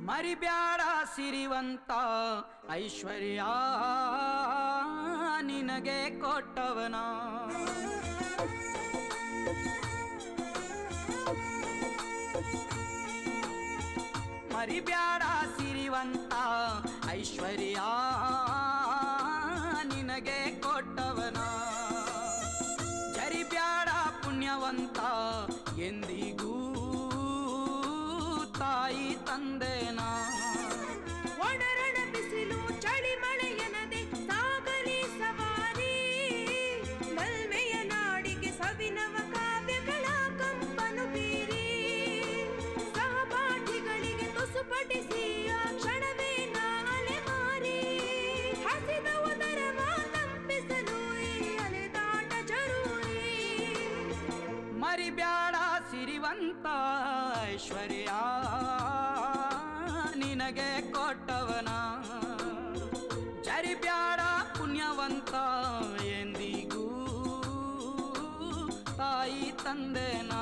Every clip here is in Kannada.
ಮರಿಬ್ಯಾಡ ಸಿರಿವಂತ ಐಶ್ವರ್ಯ ನಿನಗೆ ಕೊಟ್ಟವನ. ಮರಿಬ್ಯಾಡ ಸಿರಿವಂತ ಐಶ್ವರ್ಯ ನಿನಗೆ ಕೊಟ್ಟವನ. ಜರಿಬ್ಯಾಡ ಪುಣ್ಯವಂತ ಎಂದಿಗೂ ತಾಯಿ ತಂದೆನ. ಒಡರಣ ಬಿಸಿಲು ಚಳಿ ಮಳೆಯನದೆ ಸಾಗಲಿ ಸವಾರಿ, ಮಲ್ಮೆಯ ನಾಡಿಗೆ ಸವಿನವ ಕಾವ್ಯಗಳ ಕಂಪನು ಬೀರಿ, ಸಹಪಾಠಿಗಳಿಗೆ ತುಸು ಪಠಿಸಿ ಆ ಕ್ಷಣವೇ ನಾಳೆ ಮಾರಿ, ಹಸಿದ ಉದರವ ತಂಪಿಸಲು ಈ ಅಲೆದಾಟ ಜರೂರಿ. ಮರಿಬ್ಯಾಡ ಸಿರಿವಂತ ಐಶ್ವರ್ಯ ನಿನಗೆ ಕೊಟ್ಟವನ. ಜರಿಬ್ಯಾಡ ಪುಣ್ಯವಂತ ಎಂದಿಗೂ ತಾಯಿ ತಂದೆನ.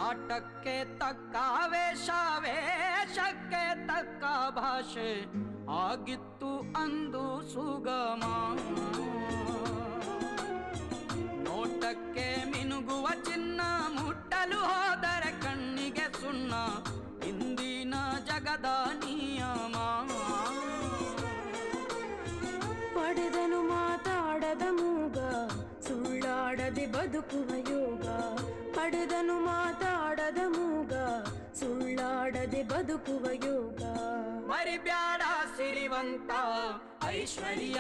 ಆಟಕ್ಕೆ ತಕ್ಕ ವೇಷ, ವೇಷಕ್ಕೆ ತಕ್ಕ ಭಾಷೆ ಆಗಿತ್ತು ಅಂದು ಸುಗಮ. ನೋಟಕ್ಕೆ ಮಿನುಗುವ ಚಿನ್ನ, ಮುಟ್ಟಲು ಹೋದರೆ ಕಣ್ಣಿಗೆ ಸುಣ್ಣ, ಇಂದಿನ ಜಗದ ನಿಯಮ. ಪಡೆದನು ಮಾತಾಡದ ಮೂಗ, ಸುಳ್ಳಾಡದೆ ಬದುಕುವ ಯೋಗ. ಪಡೆದನು ಮಾತಾಡದ ಮೂಗ, ಸುಳ್ಳಾಡದೆ ಬದುಕುವ ಯೋಗ. ಮರಿಬ್ಯಾಡ ಸಿರಿವಂತ ಐಶ್ವರ್ಯ